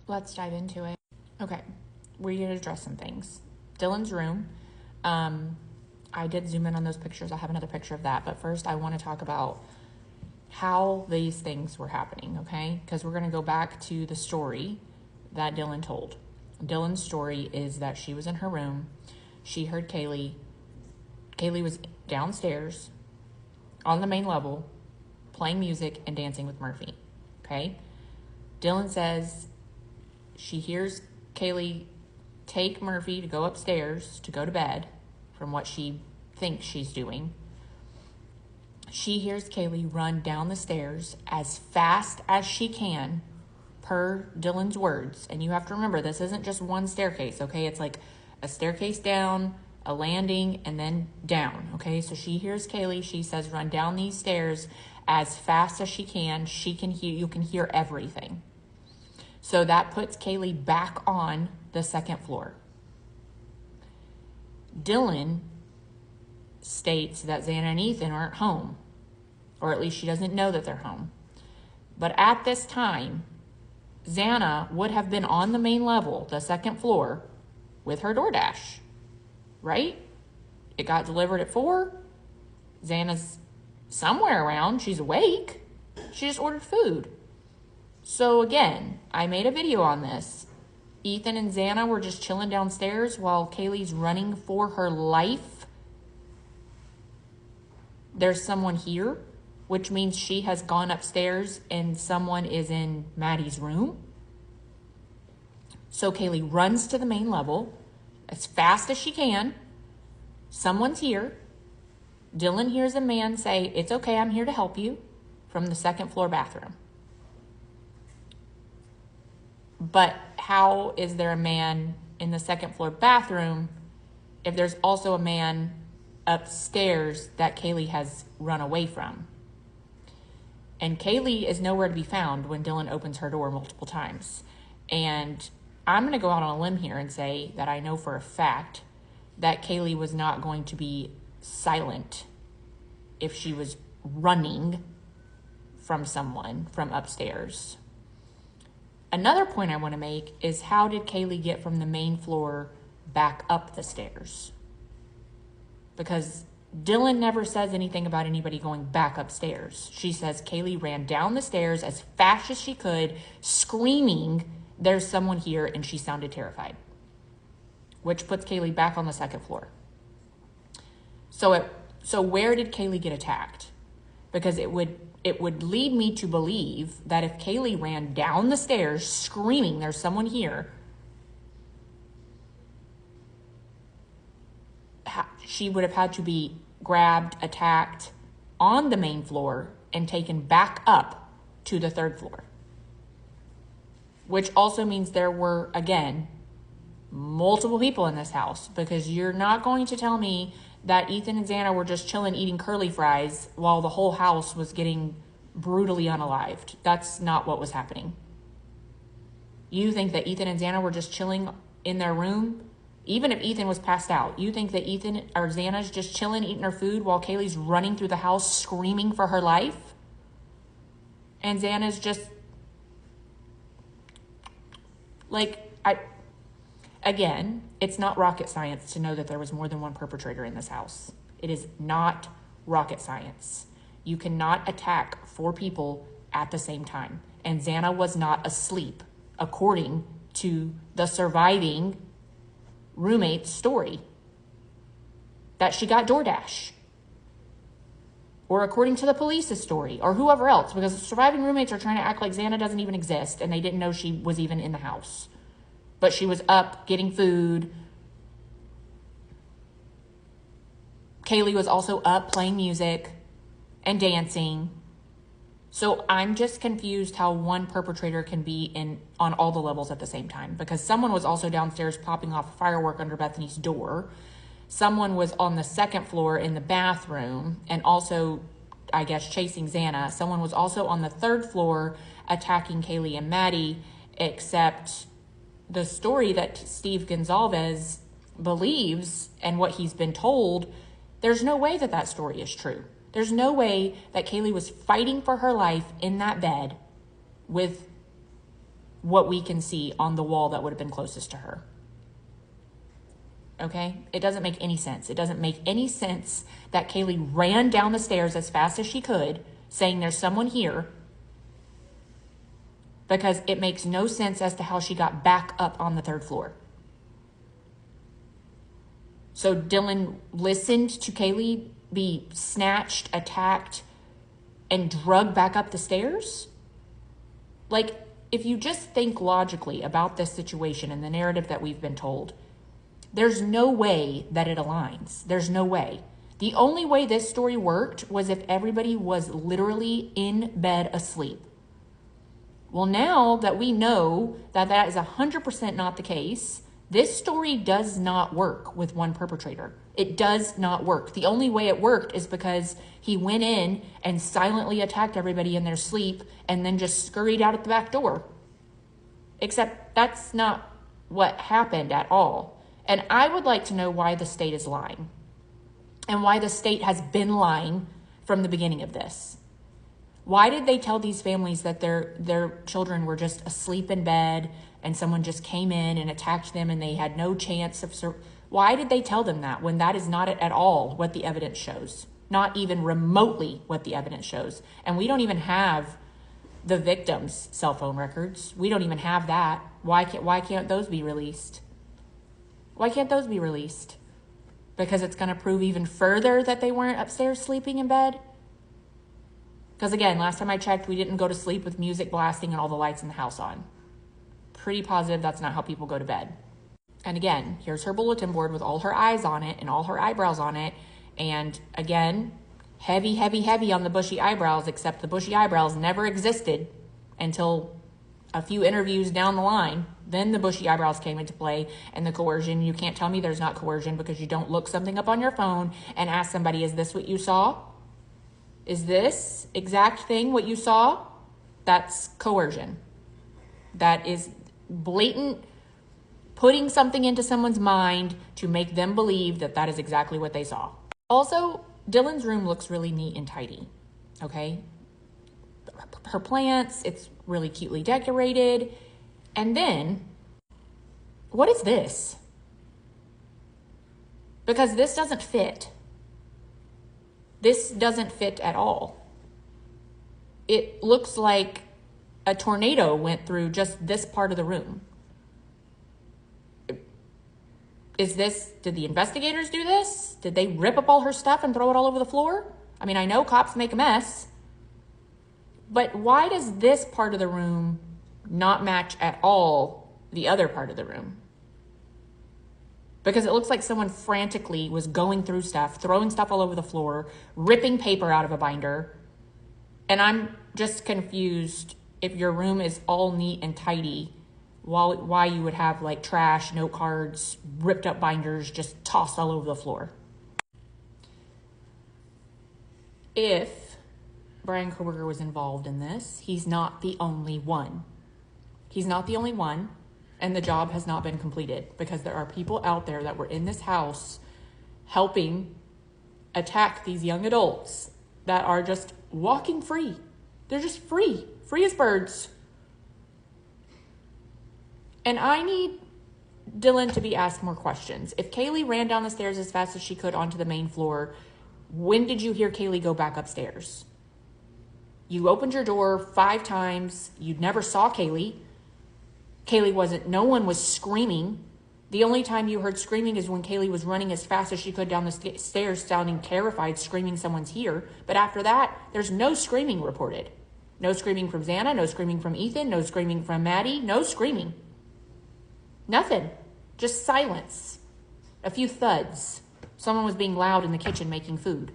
let's dive into it. Okay, we're going to address some things. Dylan's room. I did zoom in on those pictures. I have another picture of that. But first, I want to talk about how these things were happening, okay? Because we're going to go back to the story that Dylan told. Dylan's story is that she was in her room. She heard Kaylee. Kaylee was downstairs on the main level playing music and dancing with Murphy, okay? Dylan says she hears Kaylee take Murphy to go upstairs to go to bed from what she thinks she's doing. She hears Kaylee run down the stairs as fast as she can, per Dylan's words. And you have to remember, this isn't just one staircase, okay? It's like a staircase down, a landing, and then down, okay? So she hears Kaylee. She says, run down these stairs as fast as she can. She can hear, you can hear everything. So that puts Kaylee back on the second floor. Dylan states that Xana and Ethan aren't home, or at least she doesn't know that they're home. But at this time, Xana would have been on the main level, the second floor, with her DoorDash, right? It got delivered at 4. Xana's somewhere around. She's awake. She just ordered food. So again, I made a video on this. Ethan and Xana were just chilling downstairs while Kaylee's running for her life. There's someone here, which means she has gone upstairs and someone is in Maddie's room. So Kaylee runs to the main level as fast as she can. Someone's here. Dylan hears a man say, "It's okay, I'm here to help you," from the second floor bathroom. But how is there a man in the second floor bathroom if there's also a man upstairs that Kaylee has run away from? And Kaylee is nowhere to be found when Dylan opens her door multiple times. And I'm going to go out on a limb here and say that I know for a fact that Kaylee was not going to be silent if she was running from someone from upstairs. Another point I want to make is, how did Kaylee get from the main floor back up the stairs? Because Dylan never says anything about anybody going back upstairs. She says Kaylee ran down the stairs as fast as she could, screaming, "There's someone here," and she sounded terrified, which puts Kaylee back on the second floor. So where did Kaylee get attacked? Because it would lead me to believe that if Kaylee ran down the stairs screaming, "There's someone here," she would have had to be grabbed, attacked on the main floor, and taken back up to the third floor. Which also means there were, again, multiple people in this house, because you're not going to tell me that Ethan and Xana were just chilling eating curly fries while the whole house was getting brutally unalived. That's not what was happening. You think that Ethan and Xana were just chilling in their room? Even if Ethan was passed out, you think that Ethan or Xana's just chilling, eating her food while Kaylee's running through the house screaming for her life? And Xana's just again, it's not rocket science to know that there was more than one perpetrator in this house. It is not rocket science. You cannot attack 4 people at the same time. And Xana was not asleep, according to the surviving roommate's story, that she got DoorDash, or according to the police's story, or whoever else, because the surviving roommates are trying to act like Xana doesn't even exist and they didn't know she was even in the house. But she was up getting food. Kaylee was also up playing music and dancing. So I'm just confused how one perpetrator can be on all the levels at the same time, because someone was also downstairs popping off a firework under Bethany's door. Someone was on the second floor in the bathroom and also, I guess, chasing Xana. Someone was also on the third floor attacking Kaylee and Maddie, except the story that Steve Gonzalez believes and what he's been told, there's no way that that story is true. There's no way that Kaylee was fighting for her life in that bed with what we can see on the wall that would have been closest to her. Okay? It doesn't make any sense. It doesn't make any sense that Kaylee ran down the stairs as fast as she could, saying there's someone here, because it makes no sense as to how she got back up on the 3rd floor. So Dylan listened to Kaylee be snatched, attacked, and drugged back up the stairs? Like, if you just think logically about this situation and the narrative that we've been told, there's no way that it aligns. There's no way. The only way this story worked was if everybody was literally in bed asleep. Well, now that we know that that is 100% not the case, this story does not work with one perpetrator. It does not work. The only way it worked is because he went in and silently attacked everybody in their sleep and then just scurried out at the back door. Except that's not what happened at all. And I would like to know why the state is lying and why the state has been lying from the beginning of this. Why did they tell these families that their children were just asleep in bed and someone just came in and attacked them and they had no chance of why did they tell them that when that is not at all what the evidence shows? Not even remotely what the evidence shows. And we don't even have the victims' cell phone records. We don't even have that. Why can't those be released? Why can't those be released? Because it's going to prove even further that they weren't upstairs sleeping in bed? Because again, last time I checked, we didn't go to sleep with music blasting and all the lights in the house on. Pretty positive that's not how people go to bed. And again, here's her bulletin board with all her eyes on it and all her eyebrows on it. And again, heavy, heavy, heavy on the bushy eyebrows, except the bushy eyebrows never existed until a few interviews down the line. Then the bushy eyebrows came into play and the coercion. You can't tell me there's not coercion because you don't look something up on your phone and ask somebody, is this what you saw? Is this exact thing what you saw? That's coercion. That is blatant putting something into someone's mind to make them believe that that is exactly what they saw. Also, Dylan's room looks really neat and tidy, okay? Her plants, it's really cutely decorated. And then, what is this? Because this doesn't fit. This doesn't fit at all. It looks like a tornado went through just this part of the room. Did the investigators do this? Did they rip up all her stuff and throw it all over the floor? I mean, I know cops make a mess, but why does this part of the room not match at all the other part of the room? Because it looks like someone frantically was going through stuff, throwing stuff all over the floor, ripping paper out of a binder. And I'm just confused if your room is all neat and tidy, why you would have like trash, note cards, ripped up binders just tossed all over the floor. If Bryan Kohberger was involved in this, he's not the only one. He's not the only one, and the job has not been completed because there are people out there that were in this house helping attack these young adults that are just walking free. They're just free as birds. And I need Dylan to be asked more questions. If Kaylee ran down the stairs as fast as she could onto the main floor, when did you hear Kaylee go back upstairs? You opened your door 5 times. You never saw Kaylee. No one was screaming. The only time you heard screaming is when Kaylee was running as fast as she could down the stairs, sounding terrified, screaming someone's here. But after that, there's no screaming reported. No screaming from Xana, no screaming from Ethan, no screaming from Maddie, no screaming. Nothing. Just silence. A few thuds. Someone was being loud in the kitchen making food.